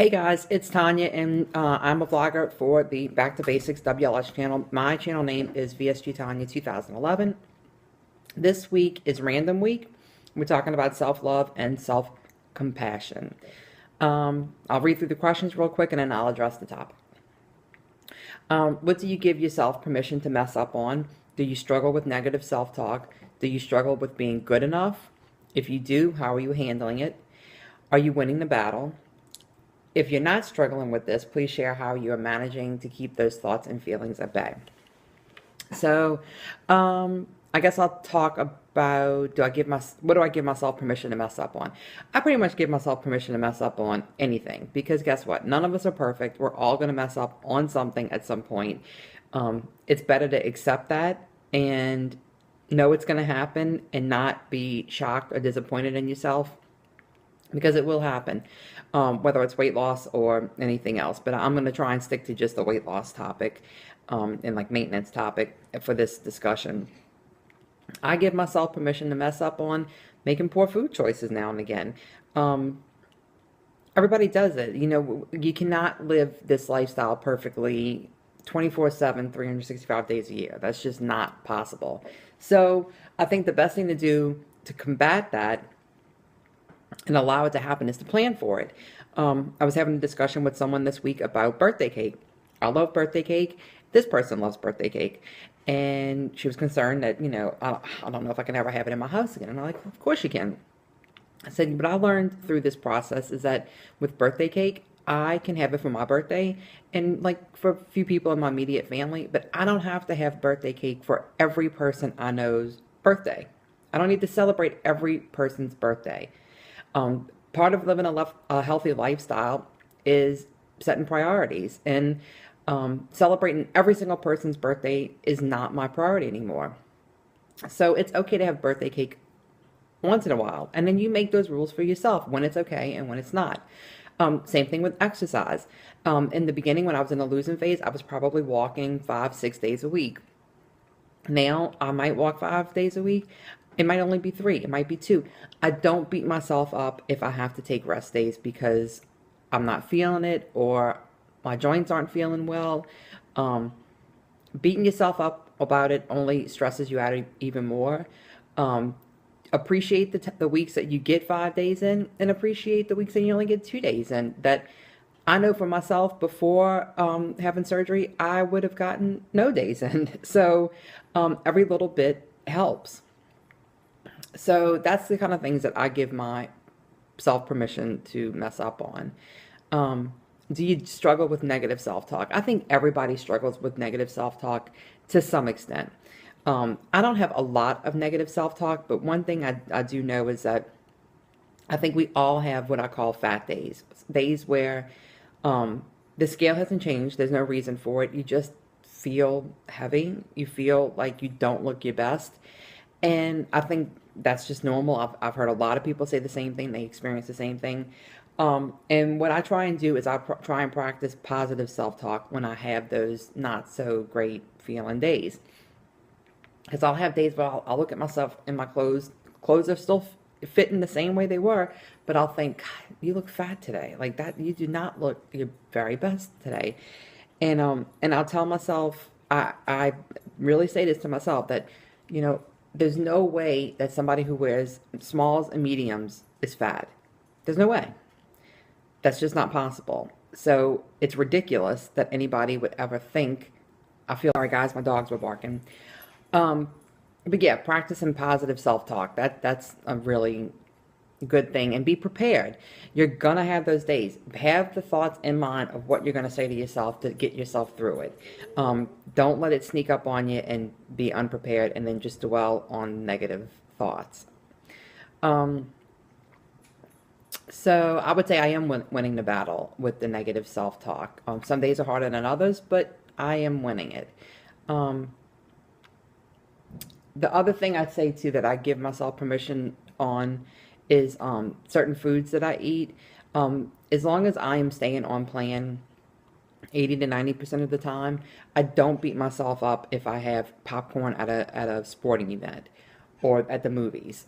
Hey guys, it's Tanya, and I'm a vlogger for the Back to Basics WLS channel. My channel name is VSG Tanya 2011. This week is Random Week. We're talking about self-love and self-compassion. I'll read through the questions real quick and then I'll address the topic. What do you give yourself permission to mess up on? Do you struggle with negative self-talk? Do you struggle with being good enough? If you do, how are you handling it? Are you winning the battle? If you're not struggling with this, please share how you are managing to keep those thoughts and feelings at bay. So, I guess I'll talk about what do I give myself permission to mess up on? I pretty much give myself permission to mess up on anything because guess what? None of us are perfect. We're all going to mess up on something at some point. It's better to accept that and know it's going to happen and not be shocked or disappointed in yourself, because it will happen, whether it's weight loss or anything else. But I'm going to try and stick to just the weight loss topic and like maintenance topic for this discussion. I give myself permission to mess up on making poor food choices now and again. Everybody does it. You know, you cannot live this lifestyle perfectly 24/7, 365 days a year. That's just not possible. So I think the best thing to do to combat that and allow it to happen is to plan for it. I was having a discussion with someone this week about birthday cake. I love birthday cake. This person loves birthday cake. And she was concerned that, I don't know if I can ever have it in my house again. And I'm like, of course you can. I said, but I learned through this process is that with birthday cake, I can have it for my birthday and like for a few people in my immediate family, but I don't have to have birthday cake for every person I know's birthday. I don't need to celebrate every person's birthday. Part of living a healthy lifestyle is setting priorities, and celebrating every single person's birthday is not my priority anymore. So it's okay to have birthday cake once in a while, and then you make those rules for yourself when it's okay and when it's not. Same thing with exercise. In the beginning, when I was in the losing phase, I was probably walking 5-6 days a week. Now I might walk 5 days a week. It might only be 3. It might be 2. I don't beat myself up if I have to take rest days because I'm not feeling it or my joints aren't feeling well. Beating yourself up about it only stresses you out even more. Appreciate the weeks that you get 5 days in, and appreciate the weeks that you only get 2 days in. That I know for myself, before having surgery, I would have gotten no days in. So every little bit helps. So that's the kind of things that I give myself permission to mess up on. Do you struggle with negative self-talk? I think everybody struggles with negative self-talk to some extent. I don't have a lot of negative self-talk, but one thing I do know is that I think we all have what I call fat days. Days where the scale hasn't changed. There's no reason for it. You just feel heavy. You feel like you don't look your best. And I think that's just normal. I've heard a lot of people say the same thing. They experience the same thing. And what I try and do is I try and practice positive self-talk when I have those not so great feeling days. Because I'll have days where I'll look at myself in my clothes. Clothes are still fitting the same way they were, but I'll think, God, you look fat today. Like that, you do not look your very best today. And I'll tell myself, I really say this to myself that, there's no way that somebody who wears smalls and mediums is fat. There's no way. That's just not possible. So it's ridiculous that anybody would ever think. Sorry guys, my dogs were barking. But yeah, practicing positive self-talk. That's a really good thing, and be prepared. You're gonna have those days. Have the thoughts in mind of what you're gonna say to yourself to get yourself through it. Don't let it sneak up on you and be unprepared and then just dwell on negative thoughts. So I would say I am winning the battle with the negative self-talk. Some days are harder than others, but I am winning it. The other thing I'd say too that I give myself permission on is certain foods that I eat. As long as I am staying on plan 80 to 90% of the time, I don't beat myself up if I have popcorn at a sporting event or at the movies.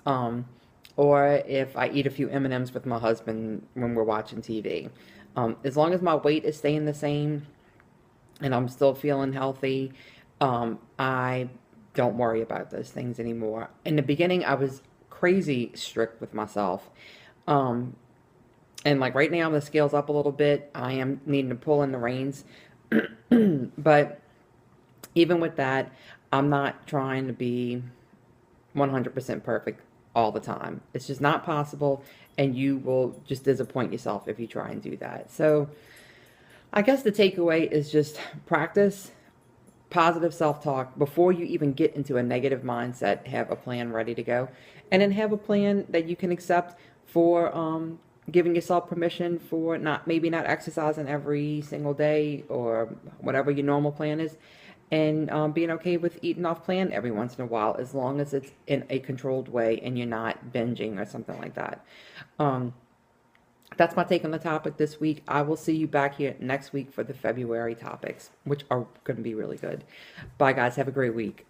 Or if I eat a few M&Ms with my husband when we're watching TV. As long as my weight is staying the same and I'm still feeling healthy, I don't worry about those things anymore. In the beginning, I was crazy strict with myself. Um, and like right now, the scale's up a little bit. I am needing to pull in the reins. But even with that, I'm not trying to be 100% perfect all the time. It's just not possible, and you will just disappoint yourself if you try and do that. So, I guess the takeaway is just practice positive self talk before you even get into a negative mindset. Have a plan ready to go, and then have a plan that you can accept for giving yourself permission for not exercising every single day or whatever your normal plan is, and being okay with eating off plan every once in a while, as long as it's in a controlled way and you're not binging or something like that. Um, that's my take on the topic this week. I will see you back here next week for the February topics, which are going to be really good. Bye, guys. Have a great week.